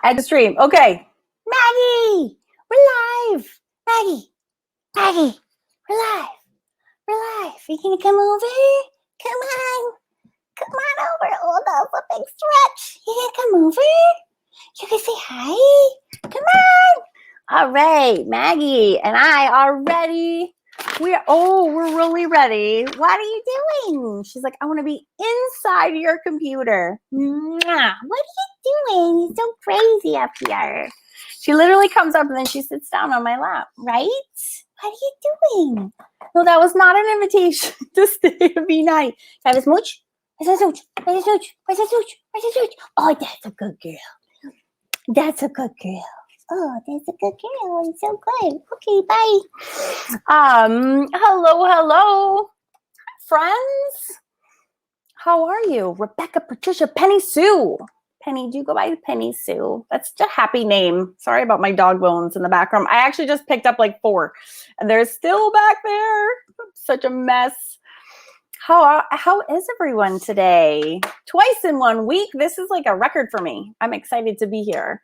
End the stream. Okay. Maggie, we're live. Maggie, we're live. We're live. Are you going to come over? Come on over. Oh, that's a big stretch. You going to come over? You can say hi. Come on. All right. Maggie and I are ready. We're really ready. What are you doing? She's like, I want to be inside your computer. Mwah. What are you doing? You're so crazy up here. She literally comes up and then she sits down on my lap, right? What are you doing? No, that was not an invitation to stay and be nice. Can I have a smooch? Where's a smooch? Where's a smooch? Where's a smooch? Where's a smooch? Oh, that's a good girl. That's a good girl. Oh, that's a good girl. It's so good. Okay, bye. Hello, friends. How are you? Rebecca, Patricia, Penny Sue. Penny, do you go by Penny Sue? That's such a happy name. Sorry about my dog bones in the background. I actually just picked up like 4, and they're still back there. Such a mess. How is everyone today? Twice in 1 week. This is like a record for me. I'm excited to be here.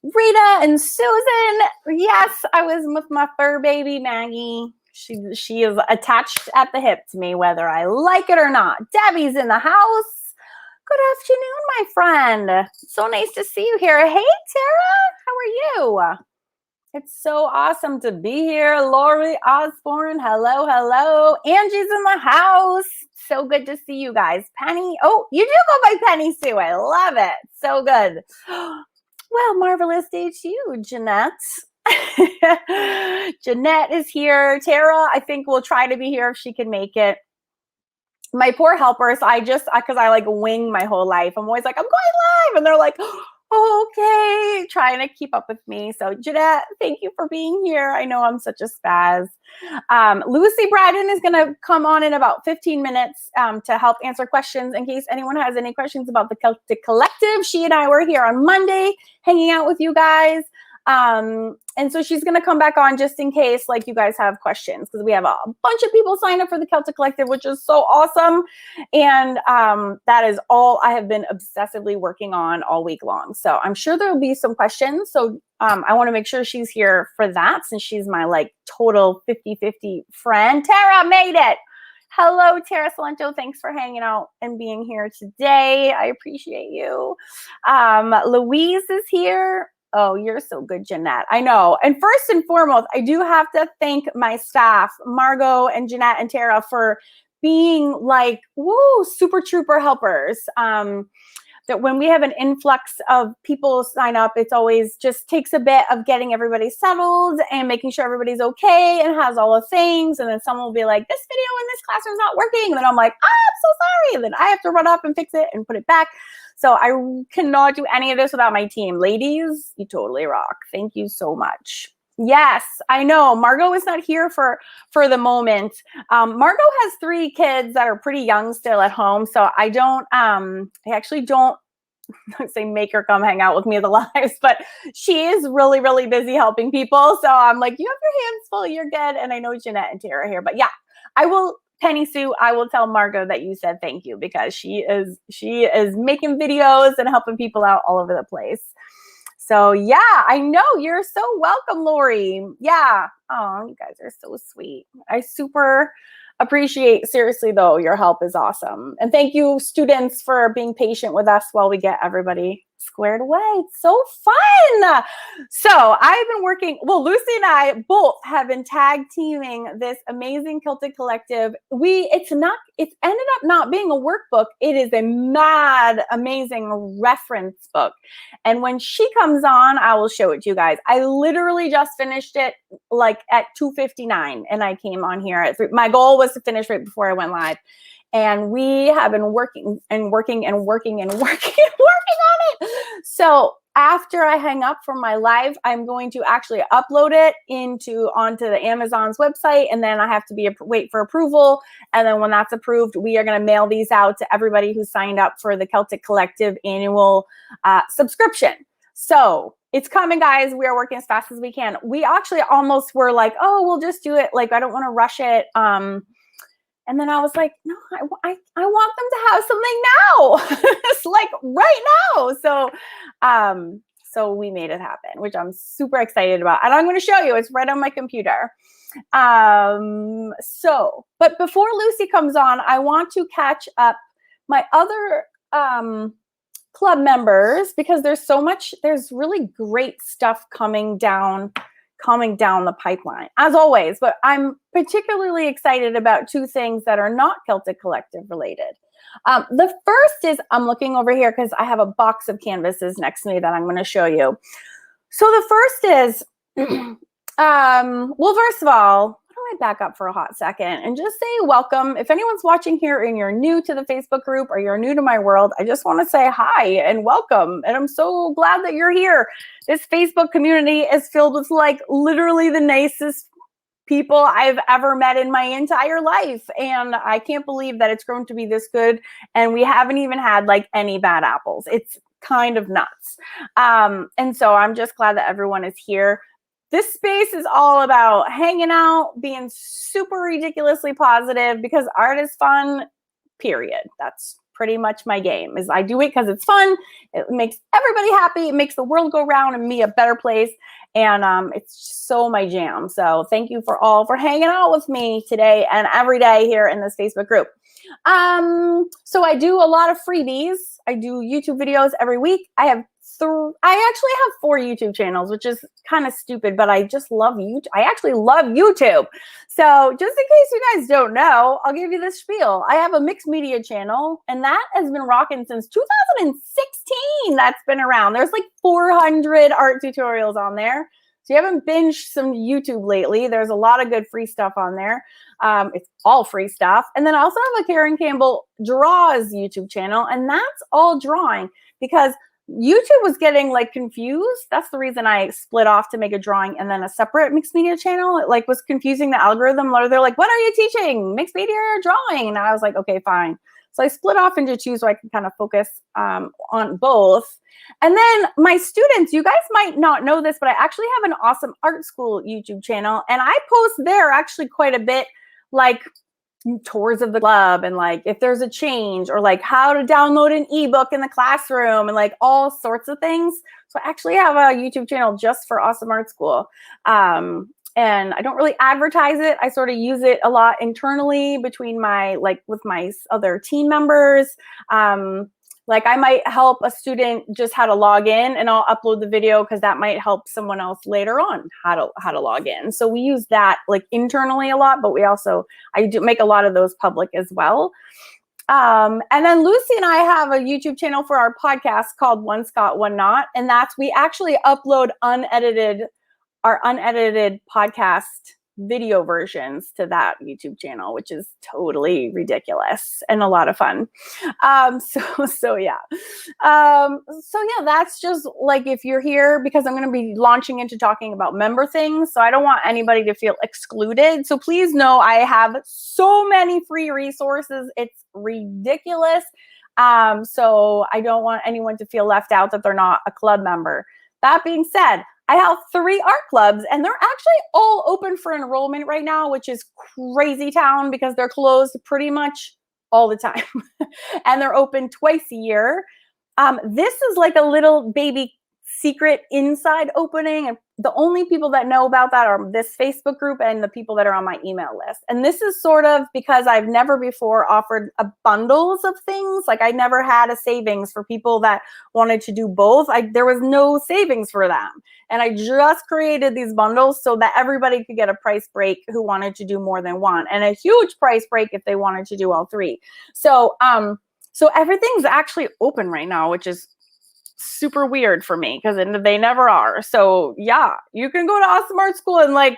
Rita and Susan. Yes, I was with my fur baby, Maggie. She is attached at the hip to me, whether I like it or not. Debbie's in the house. Good afternoon, my friend. So nice to see you here. Hey, Tara, how are you? It's so awesome to be here. Lori Osborne, hello. Angie's in the house. So good to see you guys. Penny, oh, you do go by Penny Sue. I love it. So good. Well, marvelous day to you, Jeanette. Jeanette is here. Tara, I think will try to be here if she can make it. My poor helpers, because I like wing my whole life. I'm always like, I'm going live. And they're like, oh, okay, trying to keep up with me. So Jeanette, thank you for being here. I know I'm such a spaz. Lucy Braden is going to come on in about 15 minutes to help answer questions in case anyone has any questions about the Celtic Collective. She and I were here on Monday hanging out with you guys. And so she's going to come back on just in case like you guys have questions, because we have a bunch of people signed up for the Celtic Collective, which is so awesome. And that is all I have been obsessively working on all week long. So I'm sure there'll be some questions. So I want to make sure she's here for that, since she's my like total 50-50 friend. Tara made it. Hello, Tara Salento. Thanks for hanging out and being here today. I appreciate you. Louise is here. Oh, you're so good, Jeanette. I know. And first and foremost, I do have to thank my staff, Margot and Jeanette and Tara, for being like, woo, super trooper helpers. That when we have an influx of people sign up, it's always just takes a bit of getting everybody settled and making sure everybody's okay and has all the things. And then someone will be like, this video in this classroom's not working. And then I'm like, I'm so sorry. And then I have to run up and fix it and put it back. So I cannot do any of this without my team. Ladies, you totally rock. Thank you so much. Yes, I know. Margot is not here for the moment. Margot has 3 kids that are pretty young still at home. So I actually don't say make her come hang out with me at the lives, but she is really, really busy helping people. So I'm like, you have your hands full. You're good. And I know Jeanette and Tara are here, but yeah, Penny Sue, I will tell Margot that you said thank you, because she is making videos and helping people out all over the place. So yeah, I know. You're so welcome, Lori. Yeah. Oh, you guys are so sweet. I super appreciate, seriously though, your help is awesome. And thank you, students, for being patient with us while we get everybody squared away. It's so fun. So I've been working, Lucy and I both have been tag teaming this amazing Celtic Collective. It's ended up not being a workbook. It is a mad, amazing reference book. And when she comes on, I will show it to you guys. I literally just finished it like at 2:59 and I came on here at 3. My goal was to finish right before I went live. And we have been working on it. So after I hang up from my live, I'm going to actually upload it onto the Amazon's website. And then I have to wait for approval. And then when that's approved, we are going to mail these out to everybody who signed up for the Celtic Collective annual subscription. So it's coming, guys. We are working as fast as we can. We actually almost were like, oh, we'll just do it. Like, I don't want to rush it. And then I was like, no, I want them to have something now. It's like right now. So we made it happen, which I'm super excited about. And I'm going to show you. It's right on my computer. But before Lucy comes on, I want to catch up my other club members, because there's really great stuff coming down the pipeline, as always. But I'm particularly excited about two things that are not Celtic Collective related. The first is, I'm looking over here because I have a box of canvases next to me that I'm going to show you. So the first is, well, first of all, why don't I back up for a hot second and just say welcome. If anyone's watching here and you're new to the Facebook group or you're new to my world, I just want to say hi and welcome. And I'm so glad that you're here. This Facebook community is filled with like literally the nicest people I've ever met in my entire life. And I can't believe that it's grown to be this good. And we haven't even had like any bad apples. It's kind of nuts. And so I'm just glad that everyone is here. This space is all about hanging out, being super ridiculously positive, because art is fun, period. That's pretty much my game. Is I do it because it's fun. It makes everybody happy. It makes the world go round and me a better place. And it's so my jam. So thank you for hanging out with me today and every day here in this Facebook group. So I do a lot of freebies. I do YouTube videos every week. I actually have 4 YouTube channels, which is kind of stupid, but I just love YouTube. I actually love YouTube. So just in case you guys don't know, I'll give you this spiel. I have a mixed media channel, and that has been rocking since 2016. That's been around. There's like 400 art tutorials on there. So you haven't binged some YouTube lately. There's a lot of good free stuff on there. It's all free stuff. And then I also have a Karen Campbell Draws YouTube channel, and that's all drawing, because YouTube was getting like confused. That's the reason I split off to make a drawing and then a separate mixed media channel. It like was confusing the algorithm. They're like, what are you teaching? Mixed media or drawing? And I was like, okay, fine. So I split off into 2 so I can kind of focus on both. And then my students, you guys might not know this, but I actually have an Awesome Art School YouTube channel, and I post there actually quite a bit, like tours of the club, and like if there's a change, or like how to download an ebook in the classroom, and like all sorts of things. So I actually have a YouTube channel just for Awesome Art School. And I don't really advertise it. I sort of use it a lot internally between with my other team members. Like I might help a student just how to log in, and I'll upload the video because that might help someone else later on how to log in. So we use that like internally a lot, but I do make a lot of those public as well. And then Lucy and I have a YouTube channel for our podcast called One Scott, One Not. And we actually upload our unedited podcast video versions to that YouTube channel, which is totally ridiculous and a lot of fun. So yeah, that's just like, if you're here, because I'm going to be launching into talking about member things. So I don't want anybody to feel excluded. So please know I have so many free resources. It's ridiculous. So I don't want anyone to feel left out that they're not a club member. That being said, I have 3 art clubs, and they're actually all open for enrollment right now, which is crazy town because they're closed pretty much all the time. And they're open twice a year. This is like a little baby secret inside opening, and the only people that know about that are this Facebook group and the people that are on my email list. And this is sort of because I've never before offered bundles of things. Like I never had a savings for people that wanted to do both. There was no savings for them. And I just created these bundles so that everybody could get a price break who wanted to do more than one, and a huge price break if they wanted to do all 3. So everything's actually open right now, which is super weird for me because they never are. So yeah, you can go to Awesome Art School and like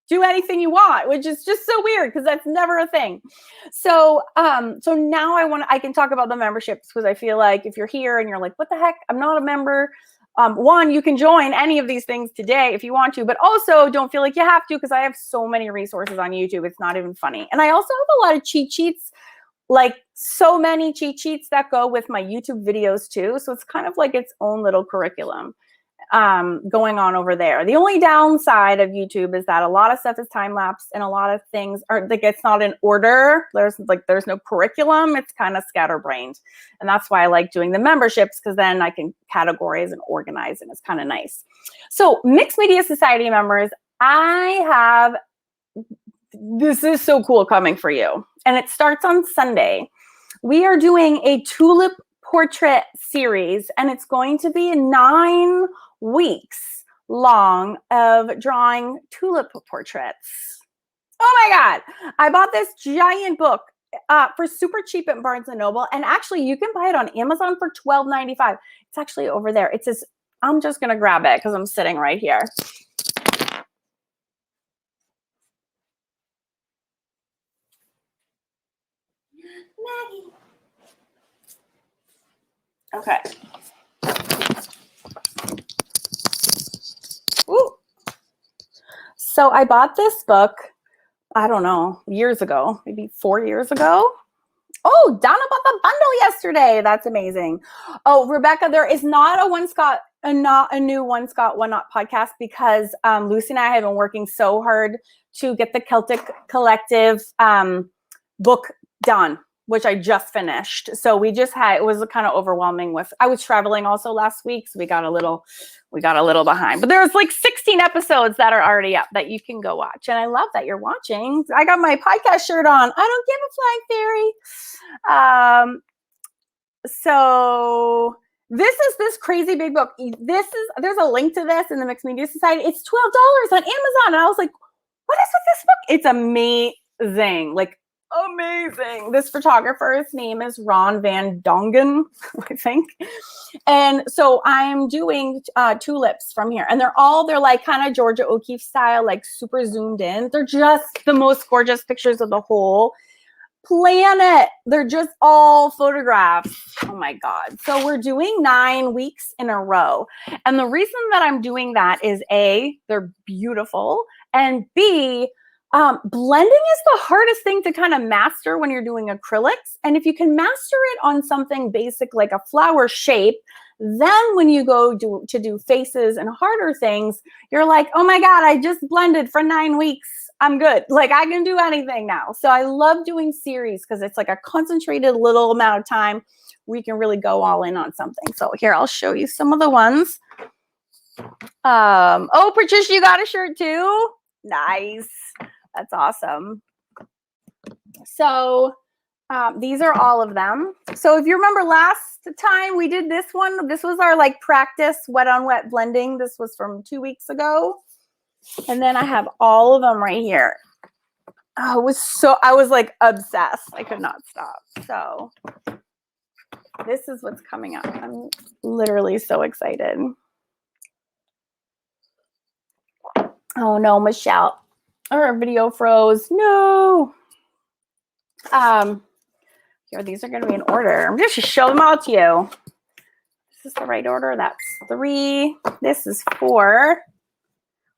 do anything you want, which is just so weird because that's never a thing. So now I can talk about the memberships, because I feel like if you're here and you're like, what the heck, I'm not a member. One, you can join any of these things today if you want to, but also don't feel like you have to, because I have so many resources on YouTube. It's not even funny. And I also have a lot of cheat sheets, like so many cheat sheets that go with my YouTube videos too. So it's kind of like its own little curriculum. going on over there. The only downside of YouTube is that a lot of stuff is time lapse and a lot of things are like, it's not in order. There's no curriculum. It's kind of scatterbrained. And that's why I like doing the memberships, because then I can categorize and organize, and it's kind of nice. So Mixed Media Society members, this is so cool coming for you. And it starts on Sunday. We are doing a tulip portrait series, and it's going to be 9 weeks long of drawing tulip portraits. Oh my God. I bought this giant book for super cheap at Barnes & Noble. And actually, you can buy it on Amazon for $12.95. It's actually over there. It says, I'm just going to grab it because I'm sitting right here. Maggie. Okay. Ooh. So I bought this book, I don't know, years ago, maybe 4 years ago. Oh, Donna bought the bundle yesterday. That's amazing. Oh, Rebecca, there is not a new One Scott, One Not podcast, because Lucy and I have been working so hard to get the Celtic Collective book done, which I just finished. So we just it was kind of overwhelming I was traveling also last week, so we got a little behind. But there's like 16 episodes that are already up that you can go watch. And I love that you're watching. I got my podcast shirt on. I don't give a flying fairy. So this is this crazy big book. There's a link to this in the Mixed Media Society. It's $12 on Amazon. And I was like, what is with this book? It's amazing. Like, amazing. This photographer's name is Ron Van Dongen, I think. And so I'm doing tulips from here. And they're like kind of Georgia O'Keeffe style, like super zoomed in. They're just the most gorgeous pictures of the whole planet. They're just all photographs. Oh my God. So we're doing 9 weeks in a row. And the reason that I'm doing that is A, they're beautiful. And B, blending is the hardest thing to kind of master when you're doing acrylics. And if you can master it on something basic like a flower shape, then when you go to do faces and harder things, you're like, oh my God, I just blended for 9 weeks. I'm good. Like, I can do anything now. So I love doing series because it's like a concentrated little amount of time where you can really go all in on something. So here, I'll show you some of the ones. Oh, Patricia, you got a shirt too? Nice. That's awesome. So these are all of them. So if you remember last time we did this one, this was our like practice wet on wet blending. This was from 2 weeks ago. And then I have all of them right here. Oh, I was like obsessed. I could not stop. So this is what's coming up. I'm literally so excited. Oh no, Michelle. Our video froze. No. Here, these are going to be in order. I'm just show them all to you. This is the right order. That's 3. This is 4.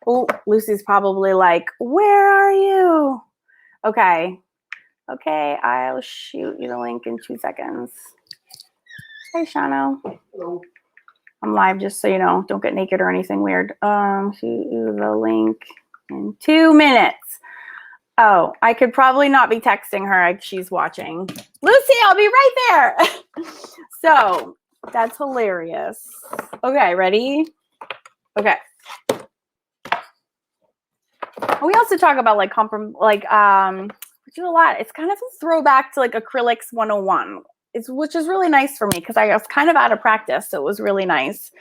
Oh, Lucy's probably like, where are you? Okay. Okay, I'll shoot you the link in 2 seconds. Hey, Shano. Hello. I'm live, just so you know. Don't get naked or anything weird. Shoot you the link in 2 minutes. Oh, I could probably not be texting her. She's watching. Lucy, I'll be right there. So that's hilarious. Okay, ready? Okay. We also talk about like we do a lot. It's kind of a throwback to like acrylics 101. Which is really nice for me because I was kind of out of practice, so it was really nice.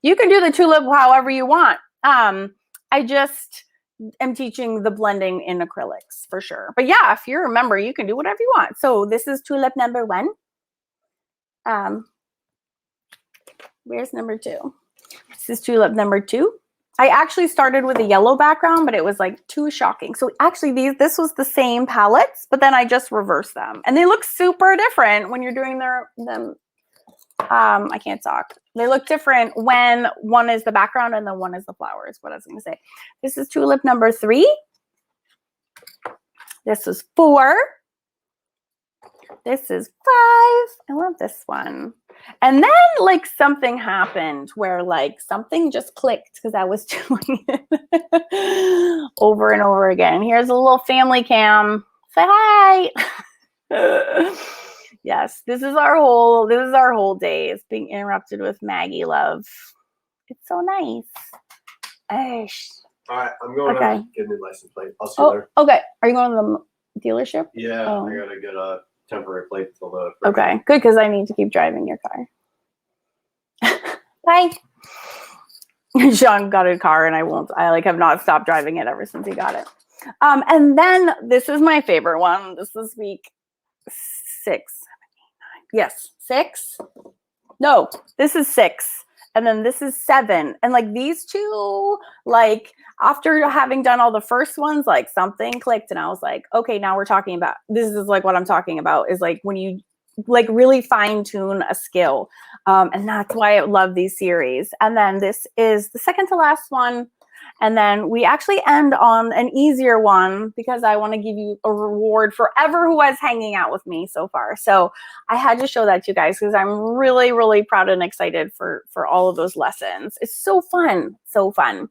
You can do the tulip however you want. I just am teaching the blending in acrylics for sure. But yeah, if you remember, you can do whatever you want. So this is tulip number 1. Where's number 2? This is tulip number 2. I actually started with a yellow background, but it was like too shocking. So actually this was the same palettes, but then I just reversed them. And they look super different when you're doing them. I can't talk. They look different when one is the background and then one is the flowers, what I was going to say. This is tulip number 3. This is 4. This is 5. I love this one. And then like something happened where like something just clicked because I was doing it over and over again. Here's a little family cam. Say hi. Yes, this is our whole day. It's being interrupted with Maggie love. It's so nice. Aish. All right, I'm going to get a new license plate. I'll see you later. Okay. Are you going to the dealership? Yeah, I gotta get a temporary plate until the. Okay, good, because I need to keep driving your car. Bye. Sean got a car, and I like have not stopped driving it ever since he got it. And then this is my favorite one. This is week 6, 7, 8, 9. Yes, 6. No, this is 6. And then this is 7. And like these two, like after having done all the first ones, like something clicked and I was like, okay, now we're talking about, this is like what I'm talking about is like when you like really fine tune a skill. And that's why I love these series. And then this is the second to last one. And then we actually end on an easier one because I want to give you a reward for ever who was hanging out with me so far. So I had to show that to you guys because I'm really, really proud and excited for all of those lessons. It's so fun. So fun.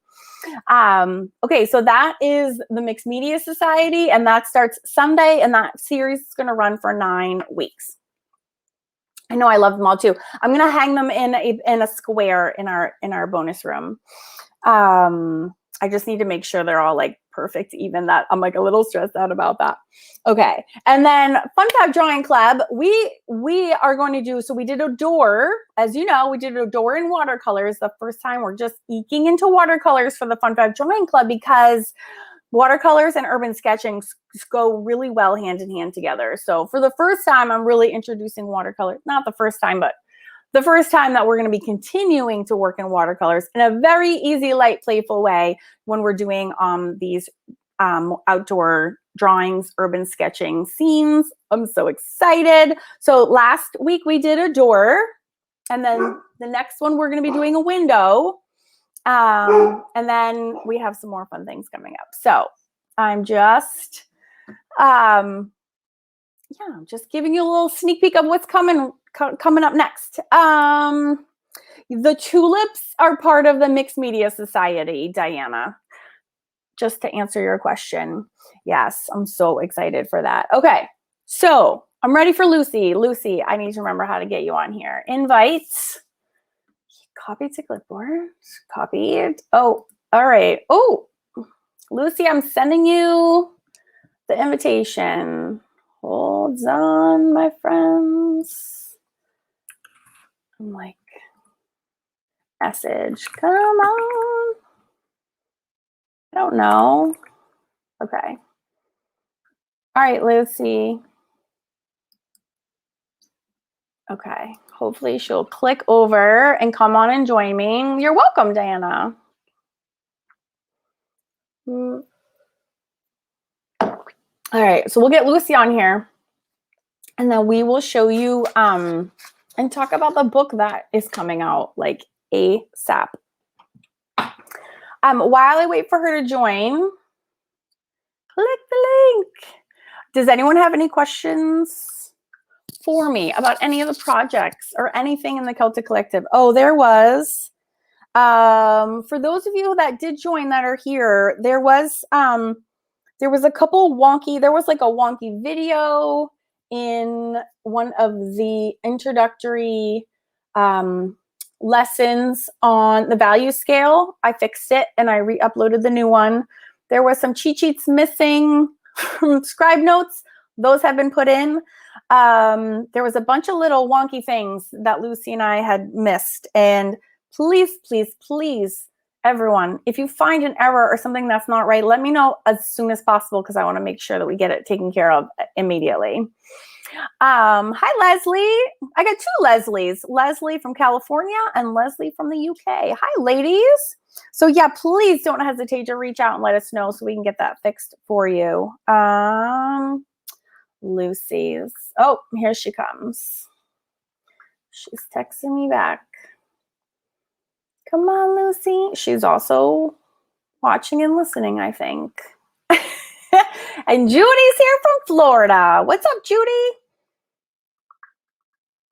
Okay, so that is the Mixed Media Society, and that starts Sunday, and that series is going to run for 9 weeks. I know I love them all too. I'm going to hang them in a square in our bonus room. I just need to make sure they're all like perfect, even that I'm like a little stressed out about that. Okay. And then Fun Fab Drawing Club, we are going to do, so we did a door, as you know, we did a door in watercolors the first time. We're just eking into watercolors for the Fun Fab Drawing Club because watercolors and urban sketching go really well hand in hand together. So for the first time, I'm really introducing watercolor, not the first time, but the first time that we're going to be continuing to work in watercolors in a very easy, light, playful way when we're doing these outdoor drawings, urban sketching scenes. I'm so excited. So last week we did a door, and then the next one we're going to be doing a window. And then we have some more fun things coming up. So I'm just, just giving you a little sneak peek of what's coming up next. The tulips are part of the Mixed Media Society, Diana. Just to answer your question. Yes, I'm so excited for that. Okay, so I'm ready for Lucy. Lucy, I need to remember how to get you on here. Invites. Copy to clipboard. Copied. Oh, all right. Oh, Lucy, I'm sending you the invitation. Hold on, my friends. I'm like, message. Come on. I don't know. Okay. All right, Lucy. Okay. Hopefully she'll click over and come on and join me. You're welcome, Diana. All right. So we'll get Lucy on here. And then we will show you and talk about the book that is coming out like ASAP. While I wait for her to join, click the link. Does anyone have any questions for me about any of the projects or anything in the Celtic Collective? Oh, there was. For those of you that did join that are here, there was a couple wonky. There was like a wonky video in one of the introductory lessons on the value scale. I fixed it and I re-uploaded the new one. There was some cheat sheets missing from scribe notes. Those have been put in. There was a bunch of little wonky things that Lucy and I had missed. And please, please, please, everyone, if you find an error or something that's not right, let me know as soon as possible because I want to make sure that we get it taken care of immediately. Hi, Leslie. I got 2 Leslies, Leslie from California and Leslie from the UK. Hi, ladies. So yeah, please don't hesitate to reach out and let us know so we can get that fixed for you. Lucy's. Oh, here she comes. She's texting me back. Come on, Lucy. She's also watching and listening, I think. And Judy's here from Florida. What's up, Judy?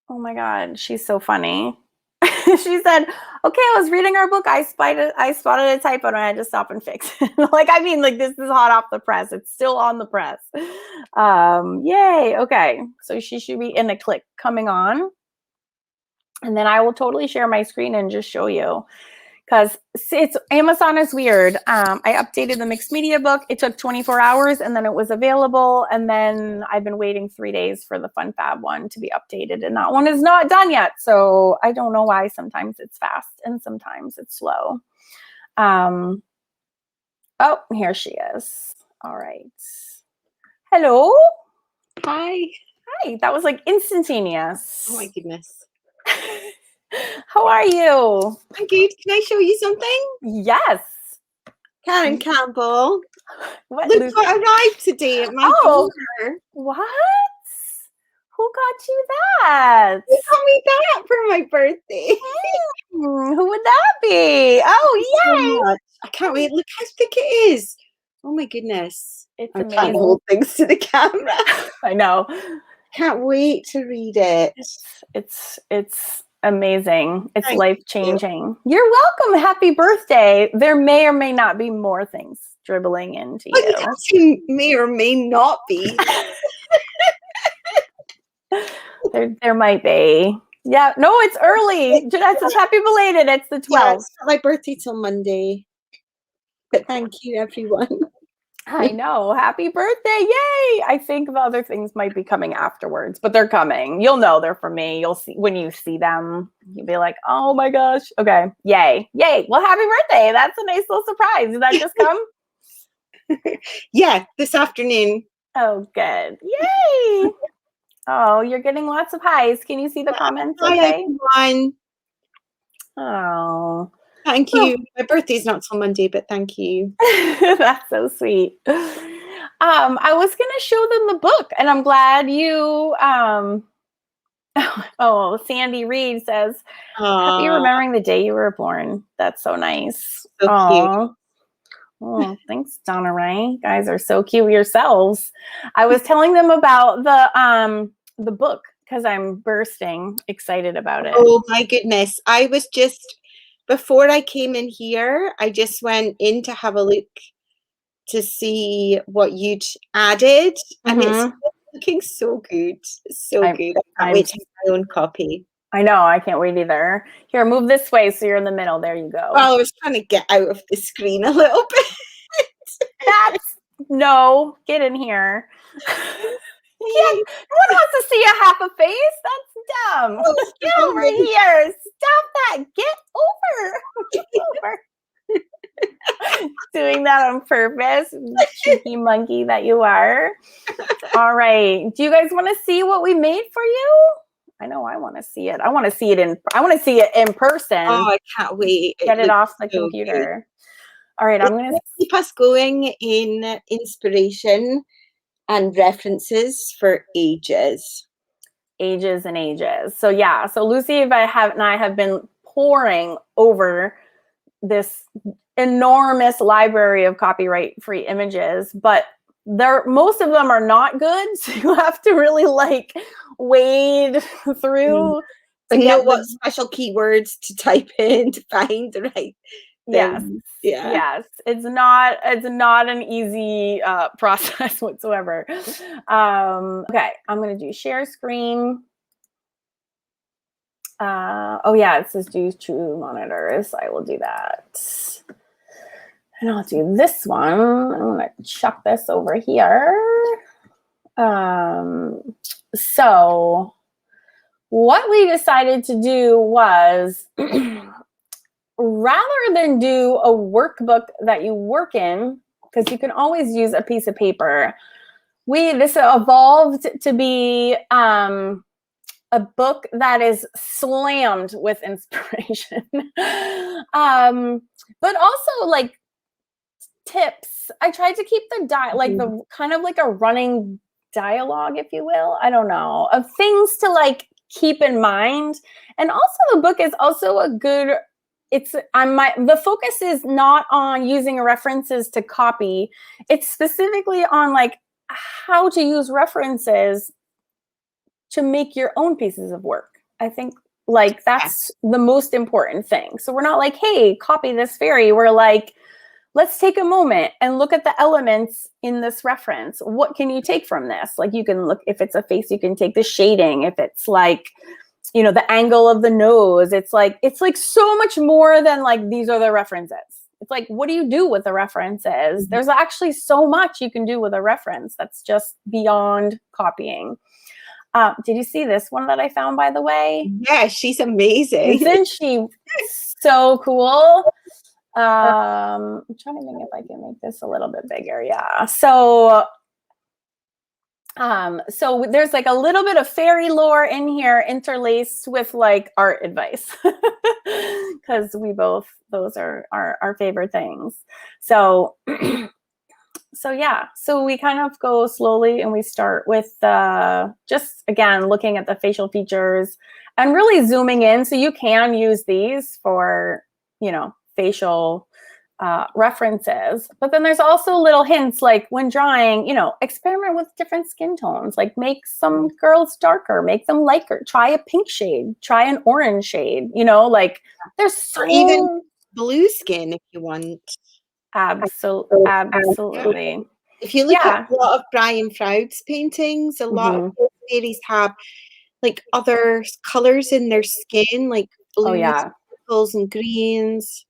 Oh my God, she's so funny. She said, okay, I was reading our book. I spotted a typo and I had to stop and fix it. Like, I mean, like, this is hot off the press. It's still on the press. Yay. Okay. So she should be in a click coming on. And then I will totally share my screen and just show you. Because it's Amazon is weird. I updated the mixed media book. It took 24 hours and then it was available. And then I've been waiting 3 days for the Fun Fab one to be updated. And that one is not done yet. So I don't know why sometimes it's fast and sometimes it's slow. Oh, here she is. All right. Hello. Hi. Hi. That was like instantaneous. Oh my goodness. How are you? I'm good. Can I show you something? Yes. Karen Campbell. What? Look what arrived today at my door. What? Who got you that? You got me that for my birthday. Who would that be? Oh, So yay. much. I can't wait. Look how thick it is. Oh my goodness. It's I amazing. can't hold things to the camera. I know. Can't wait to read it. It's amazing. It's Thank life-changing. You're welcome. Happy birthday. There may or may not be more things dribbling into Well, you. you may or may not be. There might be. Yeah. No, it's early. Jeanette says happy belated. It's the 12th. Yeah, it's not my birthday till Monday. But thank you, everyone. I know. Happy birthday. Yay. I think the other things might be coming afterwards, but they're coming. You'll know they're from me. You'll see when you see them. You'll be like, oh my gosh. Okay. Yay. Yay. Well, happy birthday. That's a nice little surprise. Did that just come? Yeah, this afternoon. Oh, good. Yay. Oh, you're getting lots of highs. Can you see the comments? Hi, Okay. everyone. Oh. Thank you. My birthday's not till Monday, but thank you. That's so sweet. I was gonna show them the book, and I'm glad you oh, Sandy Reed says, happy remembering the day you were born. That's so nice. So cute. Oh, thanks, Donna Ray. You guys are so cute yourselves. I was telling them about the book because I'm bursting excited about it. Oh my goodness. I was just before I came in here, I just went in to have a look to see what you'd added. And it's looking so good. So good. I can't wait to get my own copy. I know. I can't wait either. Here, move this way so you're in the middle. There you go. Well, I was trying to get out of the screen a little bit. No, get in here. Yeah, no one wants to see a half a face. That's dumb. Oh, get over here. Stop that. Get over. Get over. Doing that on purpose. Cheeky monkey that you are. All right. Do you guys want to see what we made for you? I know I want to see it. I want to see it in person. Oh, I can't wait. Get it off the computer. Good. All right, I'm going to keep us going in inspiration and references for ages. Ages and ages. So yeah, so Lucy and I have been poring over this enormous library of copyright-free images, but most of them are not good. So you have to really like wade through and know what special keywords to type in to find the right. Yes. Yeah. Yes. It's not an easy process whatsoever. Okay. I'm going to do share screen. Oh yeah, it says do true monitors. I will do that. And I'll do this one. I'm going to chuck this over here. So what we decided to do was rather than do a workbook that you work in, because you can always use a piece of paper, this evolved to be a book that is slammed with inspiration, but also like tips. I tried to keep the the kind of like a running dialogue, if you will, I don't know, of things to like keep in mind. And also the book is also a good, the focus is not on using references to copy. It's specifically on like how to use references to make your own pieces of work. I think like that's the most important thing. So we're not like, hey, copy this fairy. We're like, let's take a moment and look at the elements in this reference. What can you take from this? Like you can look, if it's a face, you can take the shading. If it's like, you know, the angle of the nose, it's like so much more than like, these are the references. It's like, what do you do with the references? Mm-hmm. There's actually so much you can do with a reference that's just beyond copying. Did you see this one that I found, by the way? Yeah, she's amazing. Isn't she so cool? I'm trying to think if I can make this a little bit bigger. Yeah. So there's like a little bit of fairy lore in here interlaced with like art advice because those are our favorite things. So yeah, so we kind of go slowly and we start with just, again, looking at the facial features and really zooming in. So you can use these for, you know, facial references. But then there's also little hints like when drawing, you know, experiment with different skin tones, like make some girls darker, make them lighter, try a pink shade, try an orange shade, you know, like there's so... Or even blue skin if you want. Absolutely. If you look at a lot of Brian Froud's paintings, a lot of fairies have like other colors in their skin, like blues, purples, and greens.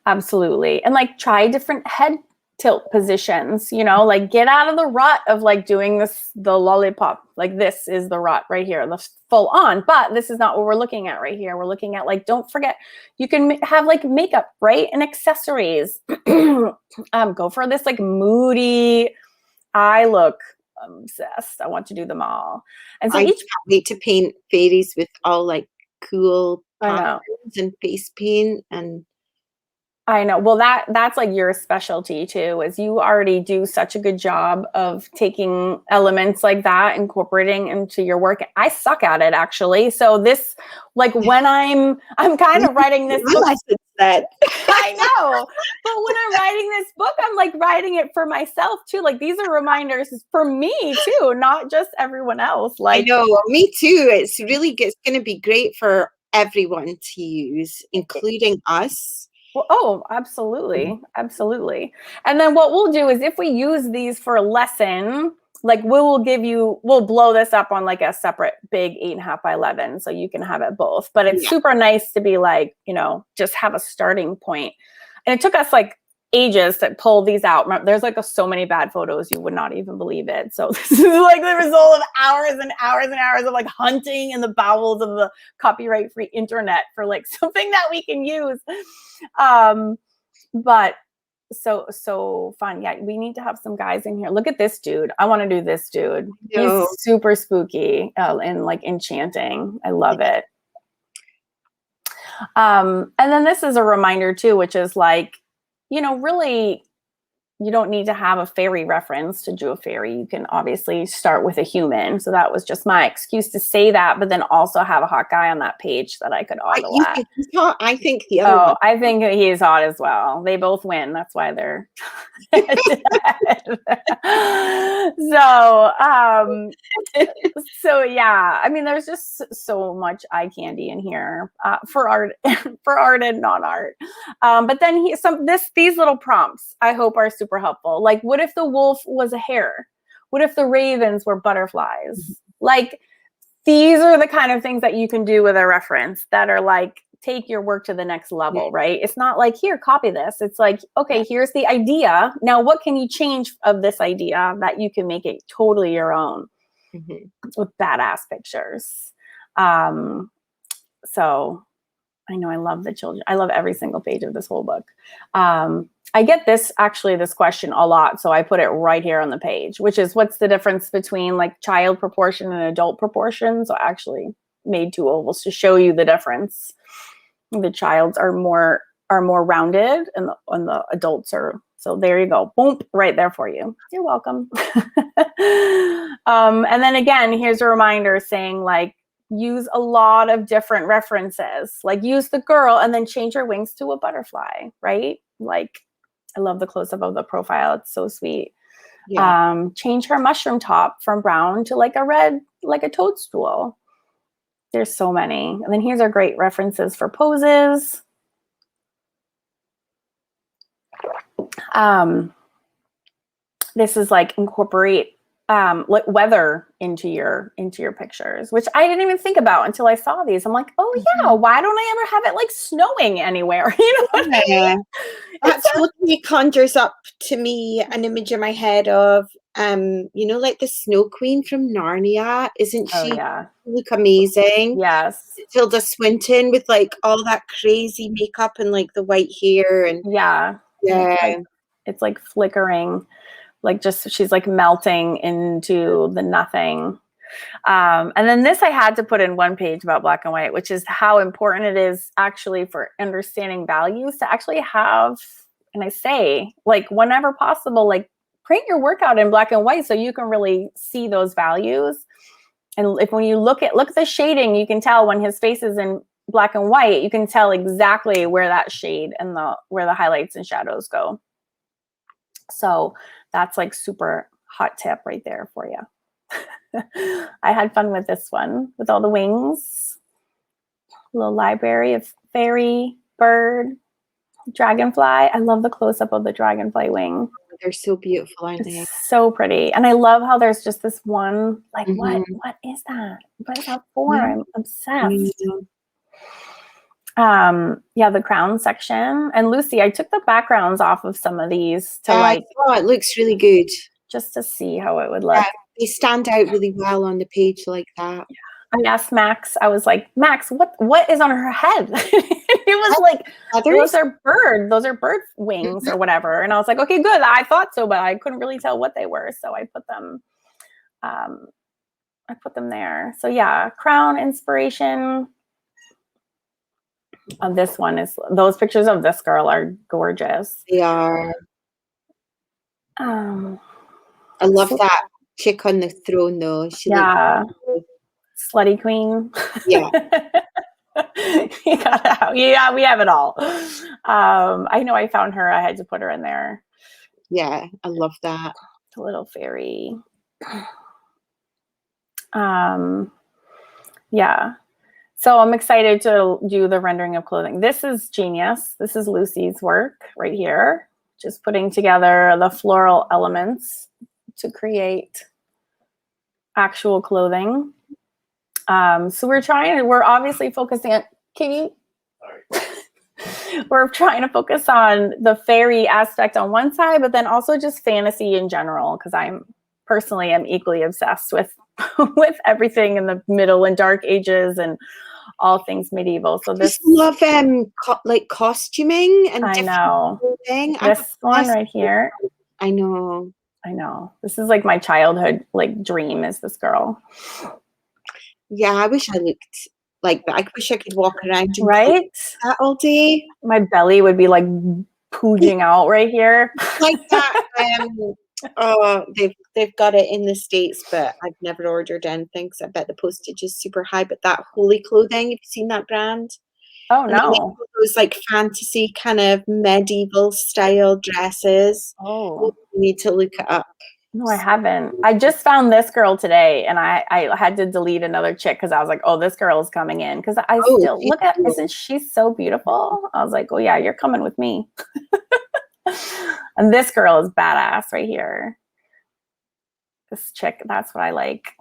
Absolutely. And like try different head tilt positions, you know, like get out of the rut of like doing the lollipop, like this is the rut right here, the full on, but this is not what we're looking at right here. We're looking at like, don't forget, you can have like makeup, right? And accessories. Go for this like moody eye look. I'm obsessed. I want to do them all. And so I can't wait to paint fairies with all like cool patterns and face paint and I know. Well, that's like your specialty too, is you already do such a good job of taking elements like that, incorporating into your work. I suck at it actually. So this, like when I'm kind of writing this book. I know. But when I'm writing this book, I'm like writing it for myself too. Like these are reminders for me too, not just everyone else. Like I know, me too. It's going to be great for everyone to use, including us. Well, oh, absolutely. Absolutely. And then what we'll do is if we use these for a lesson, like we'll blow this up on like a separate big 8.5 by 11. So you can have it both, but it's super nice to be like, you know, just have a starting point. And it took us like ages to pull these out. There's like so many bad photos, you would not even believe it. So this is like the result of hours and hours and hours of like hunting in the bowels of the copyright-free internet for like something that we can use. But so fun. Yeah, we need to have some guys in here. Look at this dude. I want to do this dude. He's super spooky and like enchanting. I love it. And then this is a reminder too, which is like, you know, really, you don't need to have a fairy reference to do a fairy. You can obviously start with a human. So that was just my excuse to say that, but then also have a hot guy on that page that I could auto at. I think the other one. I think he is hot as well. They both win. That's why they're so yeah. I mean, there's just so much eye candy in here for art, and non-art. But then these little prompts I hope are super helpful. Like, what if the wolf was a hare? What if the ravens were butterflies? Mm-hmm. Like, these are the kind of things that you can do with a reference that are like, take your work to the next level, right? It's not like, here, copy this. It's like, okay, here's the idea. Now, what can you change of this idea that you can make it totally your own with badass pictures? So I know I love the children. I love every single page of this whole book. I get this question a lot. So I put it right here on the page, which is what's the difference between like child proportion and adult proportion? So I actually made 2 ovals to show you the difference. The childs are more rounded and the adults are, so there you go. Boom, right there for you. You're welcome. And then again, here's a reminder saying like, use a lot of different references, like use the girl and then change her wings to a butterfly, right? Like, I love the close-up of the profile. It's so sweet. Yeah. Change her mushroom top from brown to like a red, like a toadstool. There's so many. And then here's our great references for poses. This is like incorporate like weather into your pictures, which I didn't even think about until I saw these. I'm like, oh yeah, why don't I ever have it like snowing anywhere? You know what I mean? That totally conjures up to me an image in my head of you know, like the Snow Queen from Narnia. Isn't she look amazing? Yes. Tilda Swinton with like all that crazy makeup and like the white hair and it's like flickering. Like just she's like melting into the nothing. And then this I had to put in one page about black and white, which is how important it is actually for understanding values to actually have, and I say like whenever possible, like print your workout in black and white so you can really see those values. And if when you look at the shading, you can tell when his face is in black and white, you can tell exactly where that shade and where the highlights and shadows go. So that's like super hot tip right there for you. I had fun with this one with all the wings. A little library of fairy, bird, dragonfly. I love the close-up of the dragonfly wing. They're so beautiful, aren't they? So pretty. And I love how there's just this one, like, what is that? What is that for? I'm obsessed. Yeah, the crown section. And Lucy, I took the backgrounds off of some of these to like. Oh, it looks really good. Just to see how it would look. Yeah, they stand out really well on the page like that. I asked Max, I was like, Max, what is on her head? It was like, those are bird wings or whatever. And I was like, okay, good. I thought so, but I couldn't really tell what they were. So I put them there. So yeah, crown inspiration. This one is, those pictures of this girl are gorgeous. They are. I love that chick on the throne though. She slutty queen. Yeah. You gotta, yeah, we have it all. I know I found her. I had to put her in there. Yeah, I love that. The little fairy. Yeah. So I'm excited to do the rendering of clothing. This is genius. This is Lucy's work right here. Just putting together the floral elements to create actual clothing. So we're obviously focusing on, we're trying to focus on the fairy aspect on one side, but then also just fantasy in general, because I'm personally am equally obsessed with everything in the Middle and Dark Ages and all things medieval. So this, I just love like costuming and I know clothing. This one right here. I know. This is like my childhood like dream is this girl. Yeah, I wish I looked like that. I wish I could walk around right that all day. My belly would be like pooging out right here. Like that. Oh, they've got it in the States, but I've never ordered anything because I bet the postage is super high. But that Holy Clothing, have you seen that brand? Oh no. Those like fantasy kind of medieval style dresses. Oh, you need to look it up. No, I haven't. I just found this girl today, and I had to delete another chick because I was like, oh, this girl is coming in. Because I still look at, isn't she so beautiful? I was like, oh yeah, you're coming with me. And this girl is badass right here. This chick, that's what I like.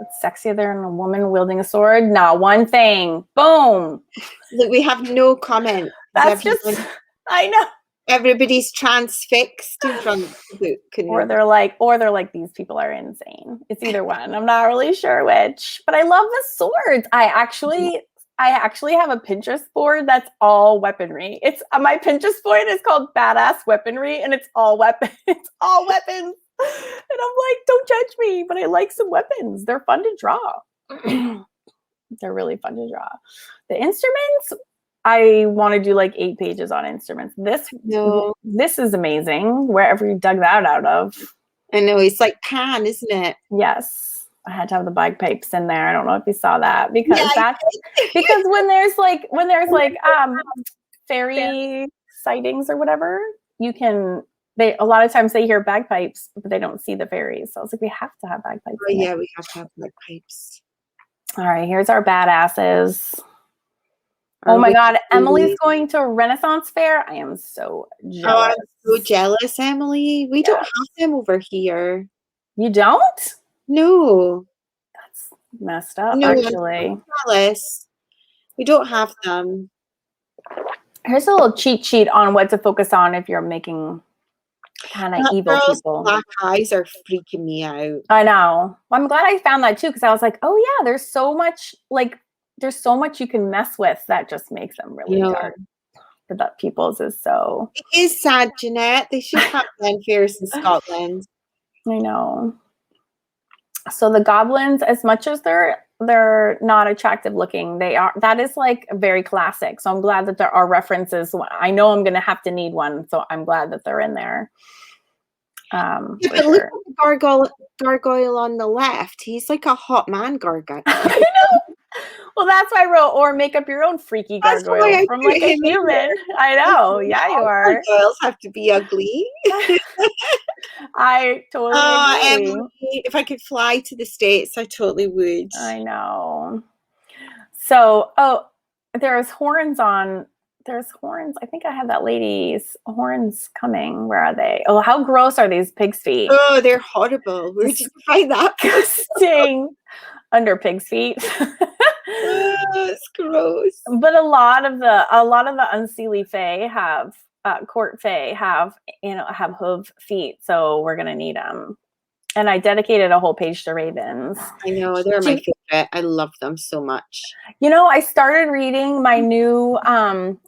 It's sexier than a woman wielding a sword. Not one thing. Boom. Look, we have no comment. That's just, I know. Everybody's transfixed in front of the book. Or they're like, these people are insane. It's either one. I'm not really sure which. But I love the swords. I actually have a Pinterest board that's all weaponry. It's my Pinterest board is called Badass Weaponry, and it's all weapons. It's all weapons. And I'm like, don't judge me, but I like some weapons. They're fun to draw. They're really fun to draw. The instruments, I want to do like 8 pages on instruments. This is amazing. Wherever you dug that out of. I know, it's like Pan, isn't it? Yes. I had to have the bagpipes in there. I don't know if you saw that because because when there's like fairy sightings or whatever, a lot of times they hear bagpipes, but they don't see the fairies. So I was like, we have to have bagpipes. Oh yeah, we have to have bagpipes. All right, here's our badasses. Our Oh my God, witchy Emily's ladies. going to Renaissance Fair. I am so Oh, jealous. I'm so jealous, Emily. We don't have them over here. You don't? No. That's messed up, No, I'm actually. jealous. We don't have them. Here's a little cheat sheet on what to focus on if you're making kind of That evil girl's people. black eyes are freaking me out. I know. Well, I'm glad I found that too, because I was like, oh yeah, there's so much you can mess with that just makes them really dark. But that people's is so. It is sad, Jeanette. They should have Glen fairs in Scotland. I know. So the goblins, as much as they're not attractive looking, that is like very classic. So I'm glad that there are references. I know I'm gonna have to need one, so I'm glad that they're in there. Yeah, but look at the gargoyle on the left. He's like a hot man gargoyle. I know. Well, that's why I wrote, or make up your own freaky gargoyle from like a human. I know. Yeah, you are. Gargoyles have to be ugly. I totally agree. Emily, if I could fly to the States, I totally would. I know. So, there's horns on. There's horns. I think I have that lady's horns coming. Where are they? Oh, how gross are these pig's feet? Oh, they're horrible. Where did you find that? Disgusting. Under pig's feet. It's gross. But a lot of the unseelie fae have court fae have hoof feet, so we're gonna need them. And I dedicated a whole page to ravens. I know, they're my favorite. I love them so much. You know, I started reading my new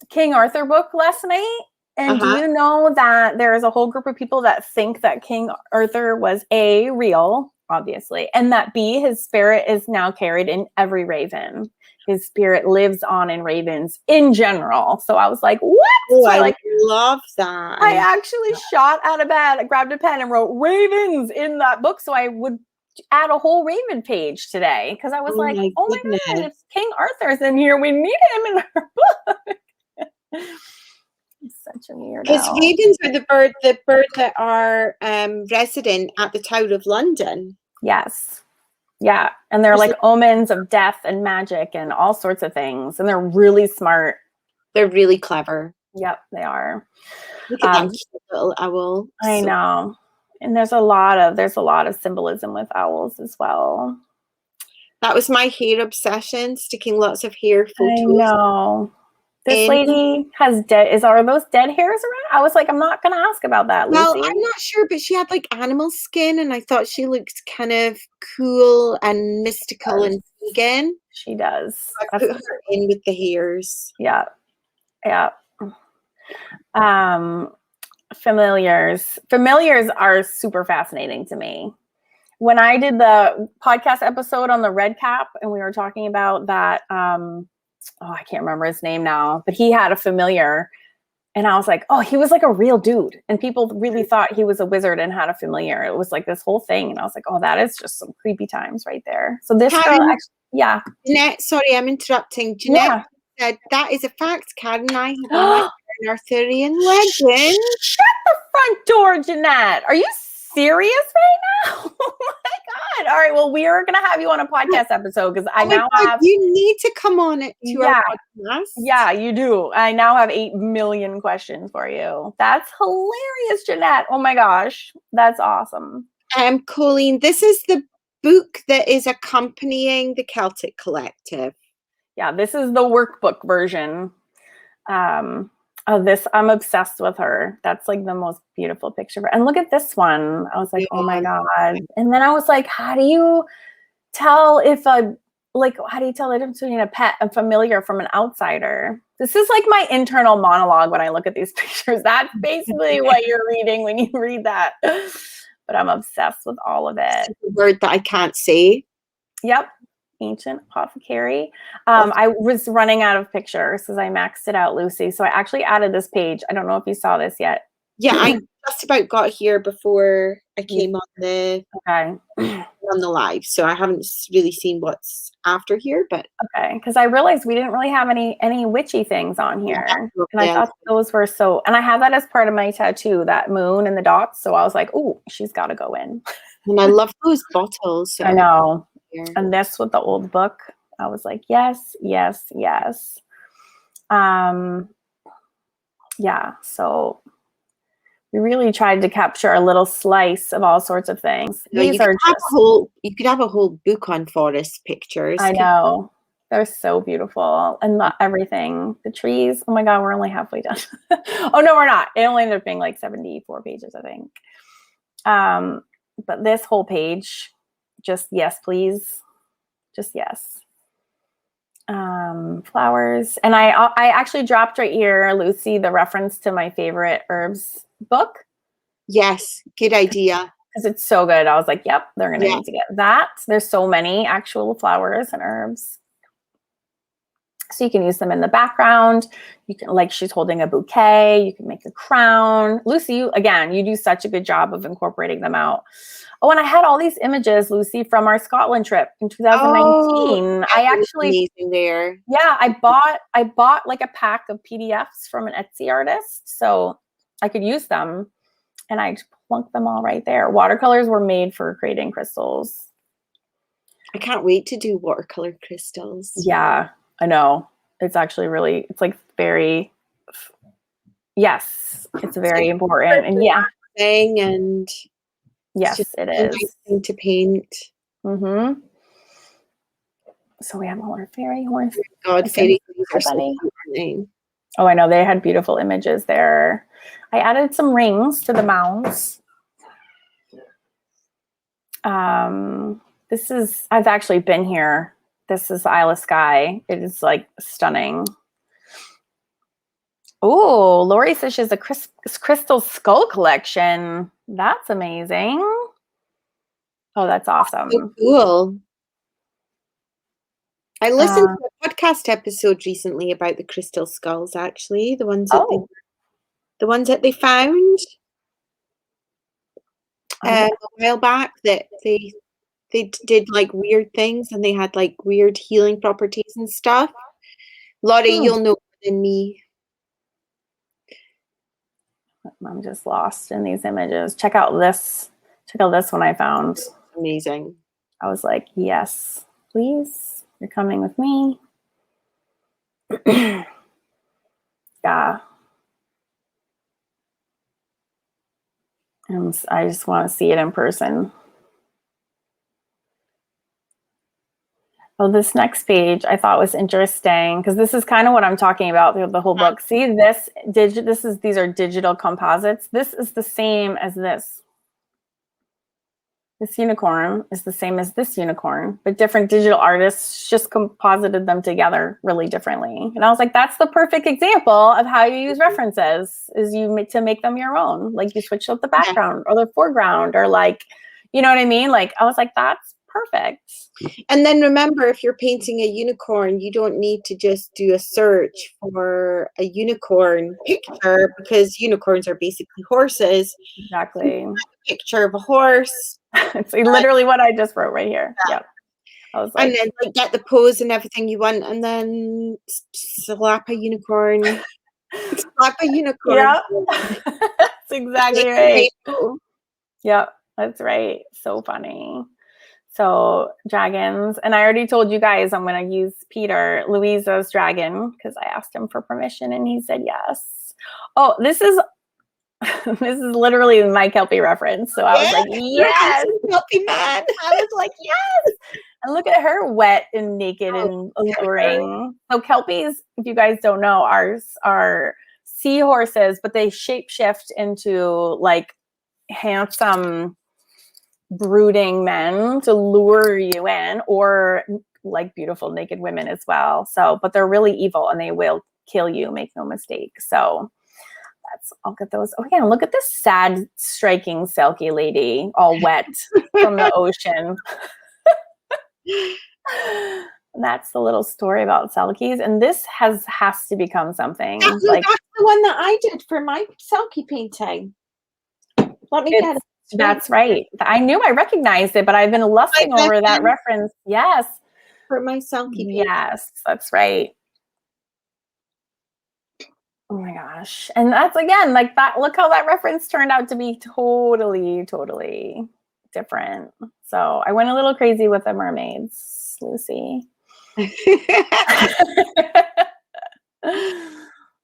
King Arthur book last night. And do you know that there is a whole group of people that think that King Arthur was A, real, obviously, and that B, his spirit is now carried in every raven. His spirit lives on in ravens in general. So I was like, what? Oh, so I love that. I actually shot out of bed, I grabbed a pen and wrote ravens in that book. So I would add a whole raven page today because I was oh my God, if King Arthur's in here, we need him in our book. He's such a weirdo. Because ravens are the bird that are resident at the Tower of London. Yes. Yeah. And they're like omens of death and magic and all sorts of things. And they're really smart. They're really clever. Yep, they are. Look at that cute little owl. I know. And there's a lot of symbolism with owls as well. That was my hair obsession, sticking lots of hair photos. I know. This lady are those dead hairs around? I was like, I'm not going to ask about that, Lucy. Well, I'm not sure, but she had like animal skin and I thought she looked kind of cool and mystical and vegan. She does. I put her in with the hairs. Yeah. Yeah. Familiars are super fascinating to me. When I did the podcast episode on the red cap and we were talking about that, I can't remember his name now, but he had a familiar and I was like, oh, he was like a real dude. And people really thought he was a wizard and had a familiar. It was like this whole thing. And I was like, oh, that is just some creepy times right there. So this girl actually, yeah. Jeanette, sorry, I'm interrupting. Jeanette said, that is a fact. Karen and I have an Arthurian legend. Shut the front door, Jeanette. Are you serious right now? Oh my God. All right. Well, we are going to have you on a podcast episode because I now have. You need to come on it to our podcast. Yeah, you do. I now have 8 million questions for you. That's hilarious, Jeanette. Oh my gosh. That's awesome. Colleen, this is the book that is accompanying the Celtic Collective. Yeah, this is the workbook version. Of this, I'm obsessed with her. That's like the most beautiful picture. And look at this one. I was like, oh my God. And then I was like, how do you tell the difference between a pet and familiar from an outsider? This is like my internal monologue when I look at these pictures. That's basically what you're reading when you read that. But I'm obsessed with all of it. It's a word that I can't say. Yep. Ancient apothecary. I was running out of pictures because I maxed it out, Lucy. So I actually added this page. I don't know if you saw this yet. Yeah, I just about got here before I came on the live. So I haven't really seen what's after here, but okay, because I realized we didn't really have any witchy things on here, and I thought those were so. And I have that as part of my tattoo, that moon and the dots. So I was like, oh, she's got to go in. And I love those bottles. So I know. And this with the old book. I was like, yes, yes, yes. Yeah, so we really tried to capture a little slice of all sorts of things. No, These are just, you could have a whole book on forest pictures. I know, they're so beautiful, and everything, the trees. Oh my God, we're only halfway done. Oh no, we're not. It only ended up being like 74 pages, I think. But this whole page, just yes, please, just yes. Flowers, and I actually dropped right here, Lucy, the reference to my favorite herbs book. Yes, good idea. Because it's so good. I was like, yep, they're gonna need to get that. There's so many actual flowers and herbs. So you can use them in the background. You can, like, she's holding a bouquet. You can make a crown. Lucy, you do such a good job of incorporating them out. Oh, and I had all these images, Lucy, from our Scotland trip in 2019. I actually, amazing there. yeah, I bought like a pack of PDFs from an Etsy artist, so I could use them, and I plunked them all right there. Watercolors were made for creating crystals. I can't wait to do watercolor crystals. Yeah, I know. It's actually really, it's like very, yes, it's very important. And yeah. And yes, it is. Nice thing to paint. Mm-hmm. So we have our fairy horse. God, fairy are so funny. Oh, I know. They had beautiful images there. I added some rings to the mounds. I've actually been here. This is Isle of Skye. It is like stunning. Oh, Lori says she has a crystal skull collection. That's amazing. Oh, that's awesome. So cool. I listened to a podcast episode recently about the crystal skulls, actually. The ones that they found a while back, that they did like weird things, and they had like weird healing properties and stuff. Laurie, you'll know more than me. I'm just lost in these images. Check out this one I found. Amazing. I was like, yes, please. You're coming with me. Yeah. And I just want to see it in person. Oh, this next page I thought was interesting, because this is kind of what I'm talking about through the whole book. See, these are digital composites. This is the same as this. This unicorn is the same as this unicorn, but different digital artists just composited them together really differently. And I was like, that's the perfect example of how you use references, is to make them your own. Like, you switch up the background or the foreground, or like, you know what I mean? Like, I was like, that's perfect. And then remember, if you're painting a unicorn, you don't need to just do a search for a unicorn picture, because unicorns are basically horses. Exactly. A picture of a horse. It's literally what I just wrote right here. Yeah. I was like, and then like get the pose and everything you want, and then slap a unicorn. Slap a unicorn. Yeah. That's exactly right. Yeah, that's right. So funny. So dragons, and I already told you guys I'm going to use Peter Louisa's dragon, because I asked him for permission and he said yes. Oh, this is literally my Kelpie reference. So I was like, yes, Kelpie man. I was like, yes. And look at her, wet and naked and alluring. So Kelpies, if you guys don't know, are seahorses, but they shapeshift into like handsome, brooding men to lure you in, or like beautiful naked women as well. So, but they're really evil and they will kill you, make no mistake. So I'll get those. Oh yeah, look at this sad, striking Selkie lady, all wet from the ocean. And that's the little story about Selkies, and this has to become something. That's the one that I did for my Selkie painting. Let me get it. That's right. I knew I recognized it, but I've been lusting over that reference. Yes. For my Selkie painting. Yes, that's right. Oh my gosh. And that's, again, like that, look how that reference turned out to be totally, totally different. So I went a little crazy with the mermaids, Lucy.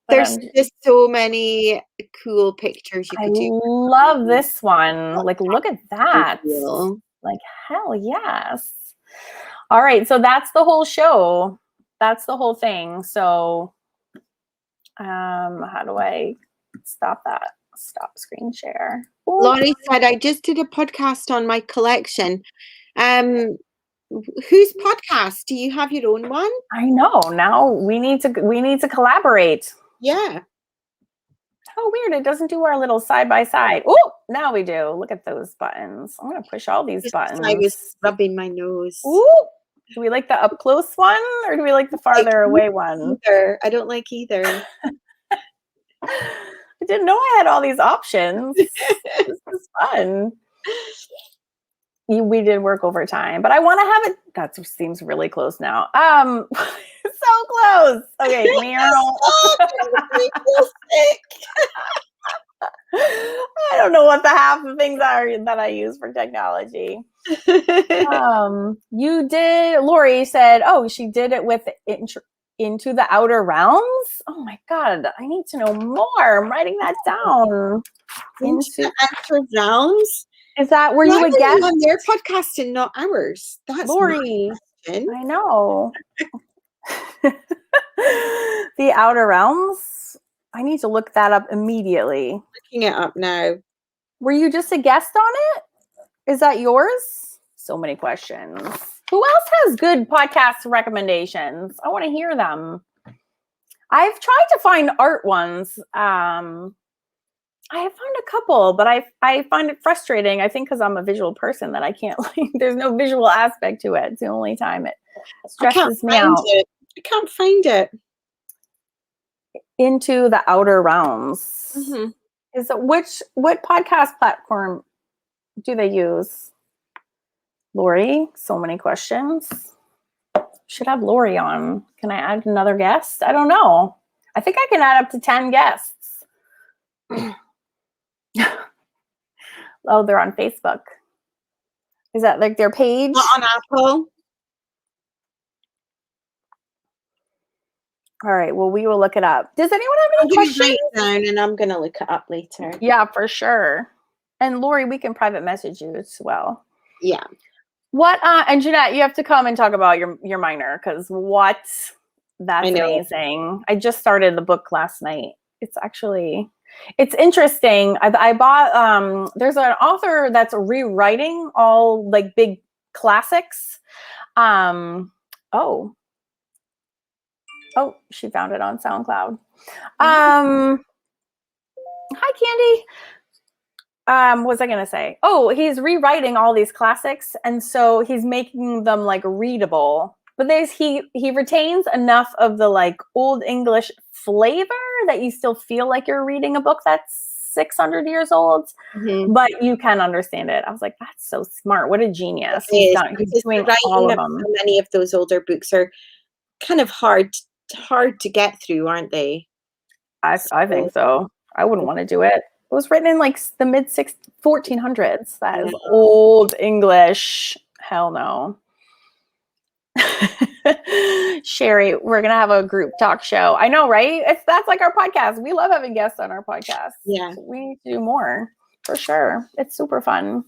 There's just so many cool pictures you I could do. love this one. Like, look at that. Cool. Like, hell yes. All right. So that's the whole show. That's the whole thing. So how do I stop that? Stop screen share. Ooh. Laurie said, I just did a podcast on my collection. Whose podcast? Do you have your own one? I know. Now we need to collaborate. Yeah. How weird. It doesn't do our little side by side. Oh, now we do. Look at those buttons. I'm going to push all these buttons. I was rubbing my nose. Ooh. Do we like the up close one or do we like the farther away one? Either. I don't like either. I didn't know I had all these options. This is fun. We did work overtime, but I want to have it. That seems really close now. So close. Okay, meow. I don't know what the half of things are that I use for technology. You did. Lori said, "Oh, she did it with Into the Outer Realms." Oh my god, I need to know more. I'm writing that down. Into the Outer Realms. Is that where you would get on their podcast and not ours? That's Lori. I know. The Outer Realms. I need to look that up immediately. Looking it up now. Were you just a guest on it? Is that yours? So many questions. Who else has good podcast recommendations? I want to hear them. I've tried to find art ones. I have found a couple, but I find it frustrating. I think because I'm a visual person that I can't there's no visual aspect to it. It's the only time it stresses me out. I can't find it. Into the Outer Realms. Mm-hmm. Is it what podcast platform do they use? Lori, so many questions. Should have Lori on. Can I add another guest? I don't know. I think I can add up to 10 guests. Oh, they're on Facebook. Is that like their page? Not on Apple. All right. Well, we will look it up. Does anyone have any questions? Down and I'm going to look it up later. Yeah, for sure. And Lori, we can private message you as well. Yeah. What? And Jeanette, you have to come and talk about your minor because that's amazing. I just started the book last night. It's interesting. I bought, there's an author that's rewriting all like big classics. Oh, she found it on SoundCloud. Hi, Candy. What was I going to say? Oh, he's rewriting all these classics. And so he's making them like readable. But he retains enough of the like old English flavor that you still feel like you're reading a book that's 600 years old, but you can understand it. I was like, that's so smart. What a genius. He's doing all of them. Many of those older books are kind of hard to get through, aren't they? I think so. I wouldn't want to do it. It was written in like the mid 1400s. That is old English. Hell no. Sherry, we're gonna have a group talk show. I know, right? That's like our podcast. We love having guests on our podcast. Yeah, we need to do more for sure. It's super fun.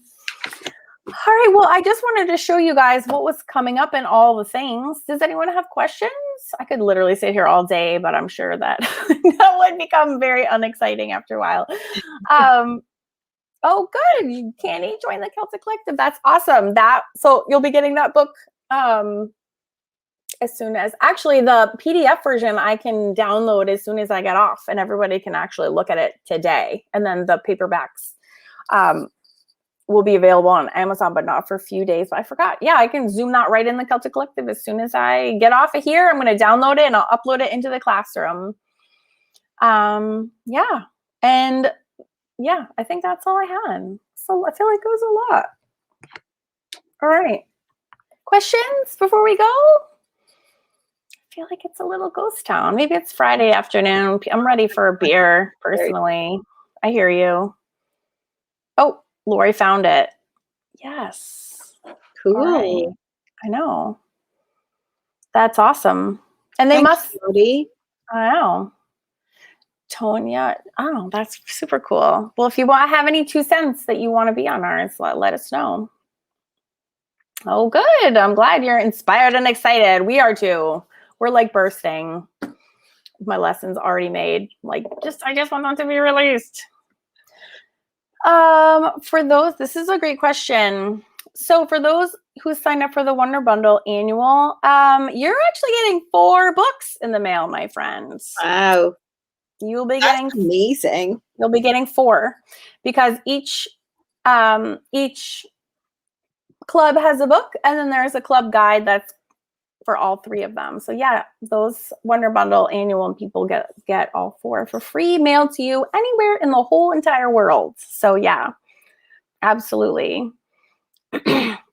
All right. Well, I just wanted to show you guys what was coming up and all the things. Does anyone have questions? I could literally sit here all day, but I'm sure that that would become very unexciting after a while. Oh, good. Candy join the Celtic Collective. That's awesome. So you'll be getting that book as soon as actually the PDF version I can download as soon as I get off, and everybody can actually look at it today. And then the paperbacks will be available on Amazon, but not for a few days. But I forgot. Yeah, I can zoom that right in the Celtic Collective as soon as I get off of here. I'm going to download it and I'll upload it into the classroom. Yeah. And yeah, I think that's all I had. So I feel like it was a lot. All right. Questions before we go? I feel like it's a little ghost town. Maybe it's Friday afternoon. I'm ready for a beer, personally. I hear you. Oh, Lori found it. Yes. Cool. Right. I know. That's awesome. And they Thank must, you, Lottie. I know. Tonya, oh, that's super cool. Well, if you want to have any 2 cents that you want to be on ours, let us know. Oh, good. I'm glad you're inspired and excited. We are too. We're like bursting. My lessons already made. Like, I just want them to be released. For those, this is a great question. So for those who signed up for the Wonder Bundle annual, you're actually getting 4 books in the mail, my friends. Wow. You'll be That's amazing. You'll be getting 4 because each club has a book, and then there's a club guide that's for all 3 of them. So yeah, those Wonder Bundle annual people get all 4 for free, mailed to you anywhere in the whole entire world. So yeah, absolutely.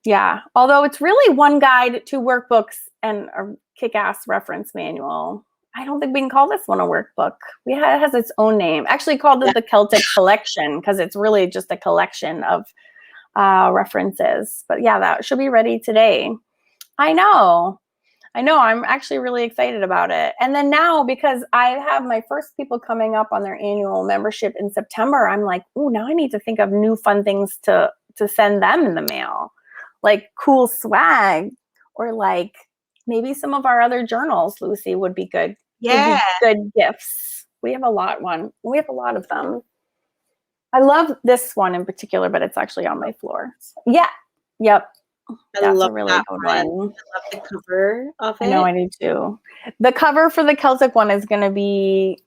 Yeah, although it's really 1 guide, 2 workbooks, and a kick-ass reference manual. I don't think we can call this one a workbook. It has its own name. Actually called it the Celtic Collection because it's really just a collection of references. But yeah, that should be ready today. I know. I'm actually really excited about it. And then now, because I have my first people coming up on their annual membership in September, I'm like, oh, now I need to think of new fun things to send them in the mail, like cool swag, or like maybe some of our other journals, Lucy, would be good. Yeah. Would be good gifts. We have a lot of them. I love this one in particular, but it's actually on my floor. Yeah. Yep. That's a really good one. I love the cover of it. I know, I do too. The cover for the Celtic one is going to be,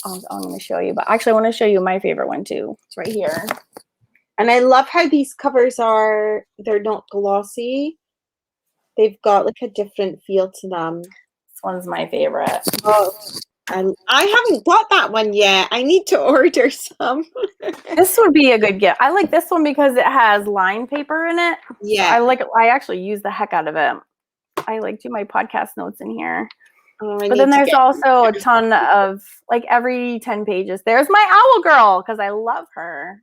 I'm going to show you, but actually I want to show you my favorite one too. It's right here. And I love how these covers they're not glossy. They've got like a different feel to them. This one's my favorite. Oh, I haven't got that one yet. I need to order some. This would be a good gift. I like this one because it has lined paper in it. Yeah. So I actually use the heck out of it. I like do my podcast notes in here. Oh, but then there's also a ton of, like, every 10 pages. There's my owl girl because I love her.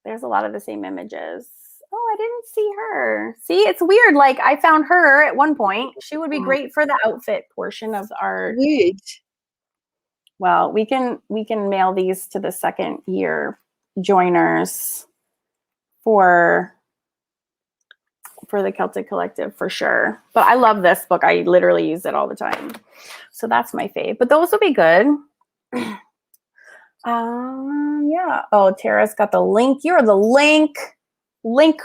There's a lot of the same images. Oh, I didn't see her. See, it's weird. Like, I found her at one point. She would be great for the outfit portion of our. Good. Well, we can mail these to the 2nd year joiners for the Celtic Collective for sure. But I love this book. I literally use it all the time. So that's my fave. But those will be good. Yeah. Oh, Tara's got the link. You're the link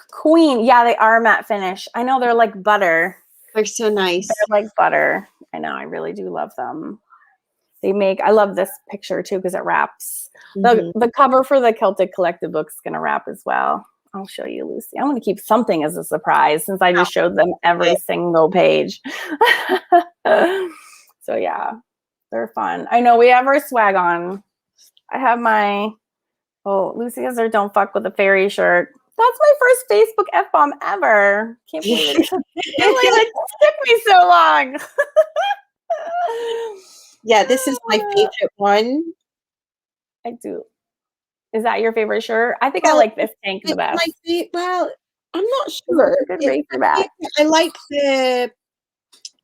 queen. Yeah, they are matte finish. I know, they're like butter. They're so nice. They're like butter. I know. I really do love them. I love this picture too because it wraps. The cover for the Celtic Collective book is going to wrap as well. I'll show you, Lucy. I'm going to keep something as a surprise since I just showed them every single page. So yeah, they're fun. I know we have our swag on. I have my, Lucy has her Don't Fuck with a Fairy shirt. That's my first Facebook F-bomb ever. Can't believe it took me so long. Yeah, this is my favorite one. I do. Is that your favorite shirt? I think I like this tank the best. Well, I'm not sure. I like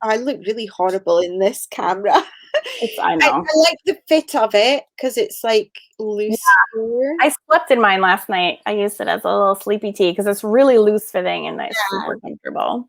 I look really horrible in this camera. I know. I like the fit of it because it's like loose. Yeah. I slept in mine last night. I used it as a little sleepy tee because it's really loose fitting and it's super comfortable.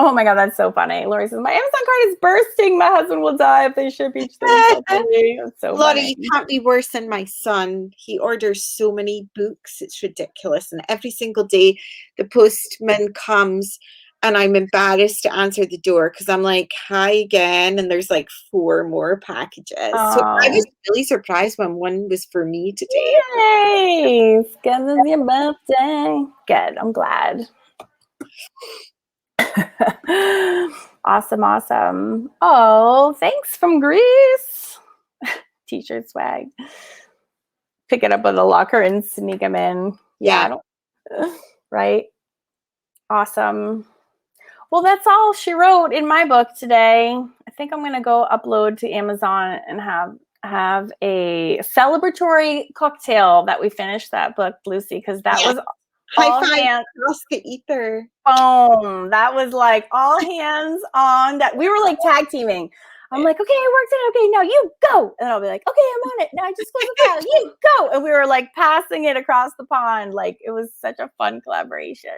Oh my God, that's so funny. Lori says, my Amazon card is bursting. My husband will die if they ship each thing. That's so Lori, funny. you can't be worse than my son. He orders so many books. It's ridiculous. And every single day the postman comes and I'm embarrassed to answer the door because I'm like, hi again. And there's like 4 more packages. So I was really surprised when one was for me today. Yay! Because it's your birthday. Good. I'm glad. Awesome. Oh, thanks from Greece. T-shirt swag. Pick it up with a locker and sneak them in. Yeah. Right? Awesome. Well, that's all she wrote in my book today. I think I'm going to go upload to Amazon and have a celebratory cocktail that we finished that book, Lucy, because that was High all five hands. across the ether. Boom. That was like all hands on that. We were like tag teaming. I'm like, okay, I worked it. Okay, now you go. And I'll be like, okay, I'm on it. Now I just close the file. You go. And we were like passing it across the pond. Like it was such a fun collaboration.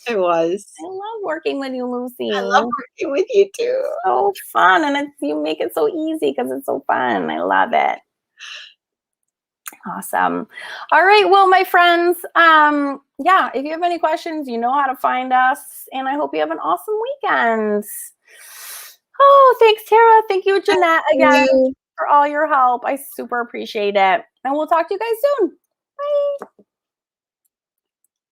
It was. I love working with you, Lucy. I love working with you too. So fun. And you make it so easy because it's so fun. I love it. Awesome. All right. Well, my friends, yeah, if you have any questions, you know how to find us. And I hope you have an awesome weekend. Oh, thanks, Tara. Thank you, Jeanette, again for all your help. I super appreciate it. And we'll talk to you guys soon. Bye.